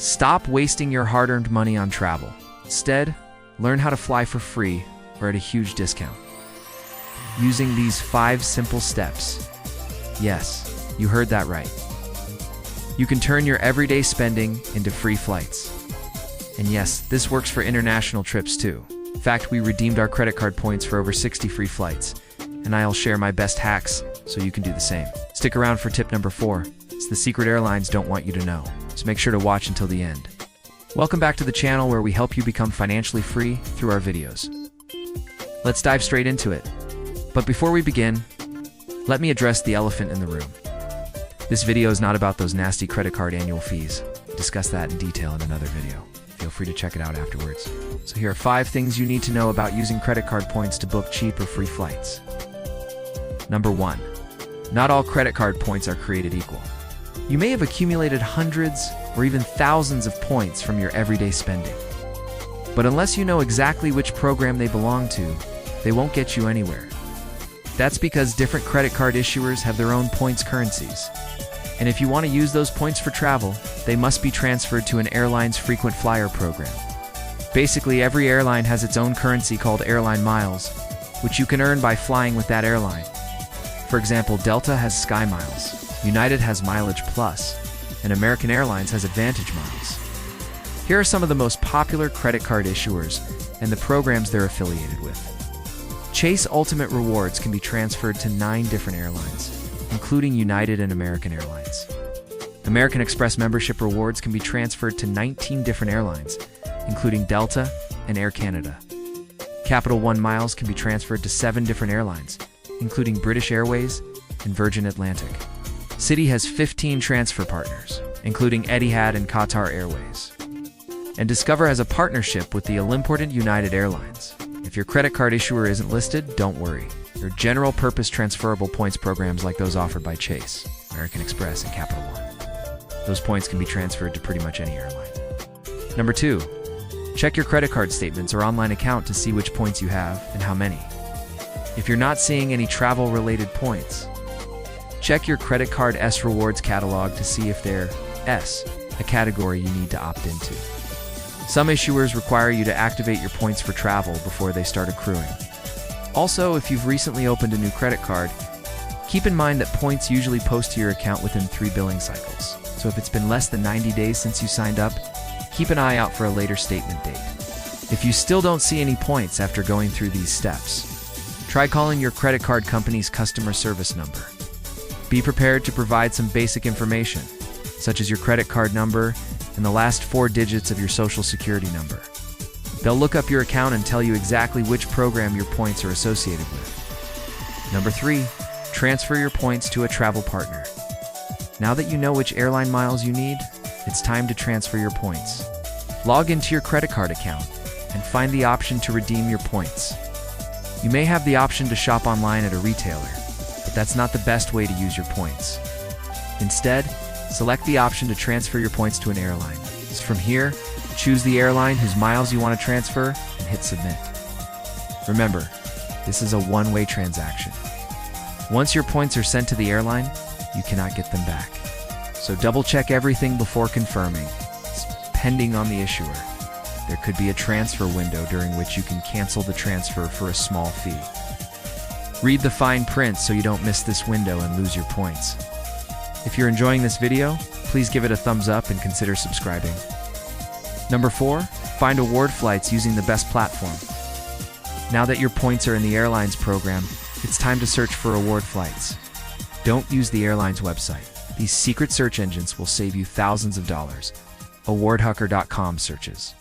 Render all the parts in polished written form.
Stop wasting your hard-earned money on travel. Instead, learn how to fly for free or at a huge discount. Using these 5 simple steps. Yes, you heard that right. You can turn your everyday spending into free flights. And yes, this works for international trips too. In fact, we redeemed our credit card points for over 60 free flights, and I'll share my best hacks so you can do the same. Stick around for tip number 4. It's the secret airlines don't want you to know, so make sure to watch until the end. Welcome back to the channel where we help you become financially free through our videos. Let's dive straight into it. But before we begin, let me address the elephant in the room. This video is not about those nasty credit card annual fees. We'll discuss that in detail in another video. Feel free to check it out afterwards. So here are 5 things you need to know about using credit card points to book cheap or free flights. Number 1. Not all credit card points are created equal. You may have accumulated hundreds or even thousands of points from your everyday spending. But unless you know exactly which program they belong to, they won't get you anywhere. That's because different credit card issuers have their own points currencies. And if you want to use those points for travel, they must be transferred to an airline's frequent flyer program. Basically, every airline has its own currency called airline miles, which you can earn by flying with that airline. For example, Delta has Sky Miles, United has Mileage Plus, and American Airlines has Advantage Miles. Here are some of the most popular credit card issuers and the programs they're affiliated with. Chase Ultimate Rewards can be transferred to 9 different airlines, including United and American Airlines. American Express membership rewards can be transferred to 19 different airlines, including Delta and Air Canada. Capital One miles can be transferred to 7 different airlines, including British Airways and Virgin Atlantic. Citi has 15 transfer partners, including Etihad and Qatar Airways. And Discover has a partnership with the all-important United Airlines. If your credit card issuer isn't listed, don't worry. There are general-purpose transferable points programs like those offered by Chase, American Express, and Capital One. Those points can be transferred to pretty much any airline. Number 2. Check your credit card statements or online account to see which points you have and how many. If you're not seeing any travel-related points, check your credit card S Rewards catalog to see if they're S, a category you need to opt into. Some issuers require you to activate your points for travel before they start accruing. Also, if you've recently opened a new credit card, keep in mind that points usually post to your account within 3 billing cycles. So if it's been less than 90 days since you signed up, keep an eye out for a later statement date. If you still don't see any points after going through these steps, try calling your credit card company's customer service number. Be prepared to provide some basic information, such as your credit card number and the last 4 digits of your social security number. They'll look up your account and tell you exactly which program your points are associated with. Number 3, transfer your points to a travel partner. Now that you know which airline miles you need, it's time to transfer your points. Log into your credit card account and find the option to redeem your points. You may have the option to shop online at a retailer, but that's not the best way to use your points. Instead, select the option to transfer your points to an airline. From here, choose the airline whose miles you want to transfer and hit submit. Remember, this is a one-way transaction. Once your points are sent to the airline, you cannot get them back. So double-check everything before confirming. Depending on the issuer, there could be a transfer window during which you can cancel the transfer for a small fee. Read the fine print so you don't miss this window and lose your points. If you're enjoying this video, please give it a thumbs up and consider subscribing. Number 4, find award flights using the best platform. Now that your points are in the airline's program, it's time to search for award flights. Don't use the airline's website. These secret search engines will save you thousands of dollars. Awardhucker.com searches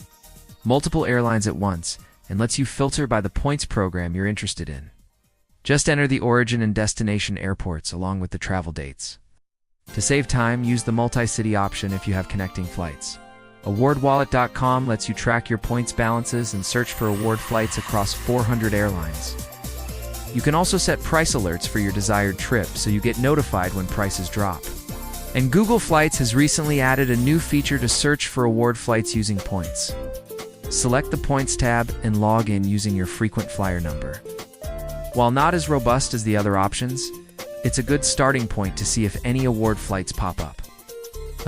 multiple airlines at once and lets you filter by the points program you're interested in. Just enter the origin and destination airports along with the travel dates. To save time, use the multi-city option if you have connecting flights. AwardWallet.com lets you track your points balances and search for award flights across 400 airlines. You can also set price alerts for your desired trip so you get notified when prices drop. And Google Flights has recently added a new feature to search for award flights using points. Select the Points tab and log in using your frequent flyer number. While not as robust as the other options, it's a good starting point to see if any award flights pop up.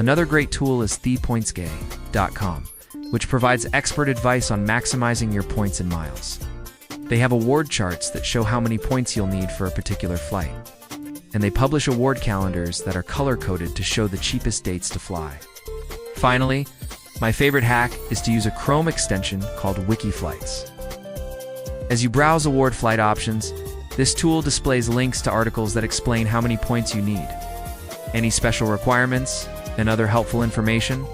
Another great tool is thepointsgay.com, which provides expert advice on maximizing your points and miles. They have award charts that show how many points you'll need for a particular flight. And they publish award calendars that are color-coded to show the cheapest dates to fly. Finally, my favorite hack is to use a Chrome extension called WikiFlights. As you browse award flight options, this tool displays links to articles that explain how many points you need, any special requirements, and other helpful information.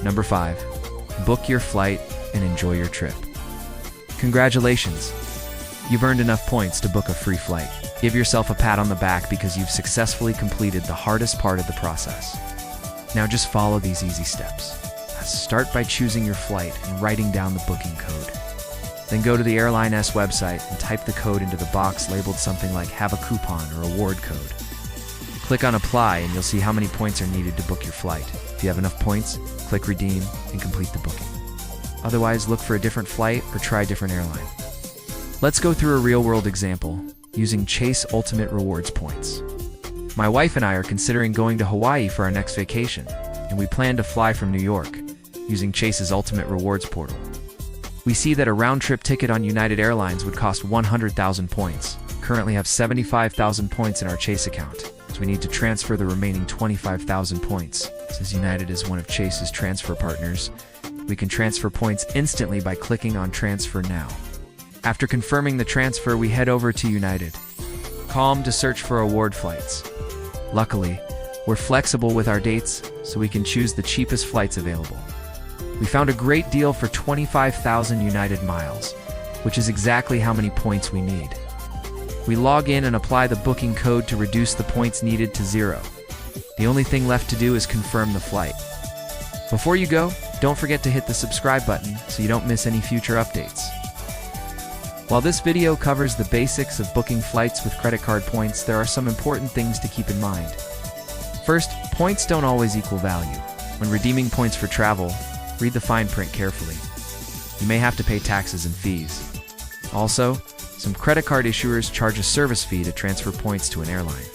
Number 5, book your flight and enjoy your trip. Congratulations! You've earned enough points to book a free flight. Give yourself a pat on the back because you've successfully completed the hardest part of the process. Now just follow these easy steps. Start by choosing your flight and writing down the booking code. Then go to the Airline's website and type the code into the box labeled something like "Have a coupon" or "Award code." Click on Apply and you'll see how many points are needed to book your flight. If you have enough points, click Redeem and complete the booking. Otherwise, look for a different flight or try a different airline. Let's go through a real-world example using Chase Ultimate Rewards points. My wife and I are considering going to Hawaii for our next vacation, and we plan to fly from New York using Chase's Ultimate Rewards portal. We see that a round-trip ticket on United Airlines would cost 100,000 points. We currently have 75,000 points in our Chase account, so we need to transfer the remaining 25,000 points. Since United is one of Chase's transfer partners, we can transfer points instantly by clicking on Transfer Now. After confirming the transfer, we head over to United. Calm to search for award flights. Luckily, we're flexible with our dates, so we can choose the cheapest flights available. We found a great deal for 25,000 United miles, which is exactly how many points we need. We log in and apply the booking code to reduce the points needed to 0. The only thing left to do is confirm the flight. Before you go, don't forget to hit the subscribe button so you don't miss any future updates. While this video covers the basics of booking flights with credit card points, there are some important things to keep in mind. First, points don't always equal value. When redeeming points for travel, read the fine print carefully. You may have to pay taxes and fees. Also, some credit card issuers charge a service fee to transfer points to an airline.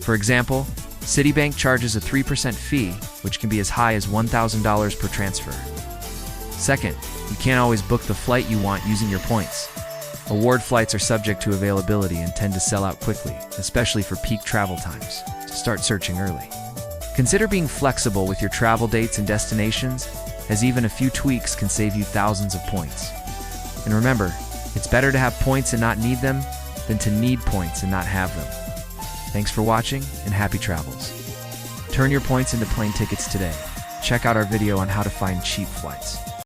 For example, Citibank charges a 3% fee, which can be as high as $1,000 per transfer. Second, you can't always book the flight you want using your points. Award flights are subject to availability and tend to sell out quickly, especially for peak travel times, so start searching early. Consider being flexible with your travel dates and destinations, as even a few tweaks can save you thousands of points. And remember, it's better to have points and not need them than to need points and not have them. Thanks for watching and happy travels. Turn your points into plane tickets today. Check out our video on how to find cheap flights.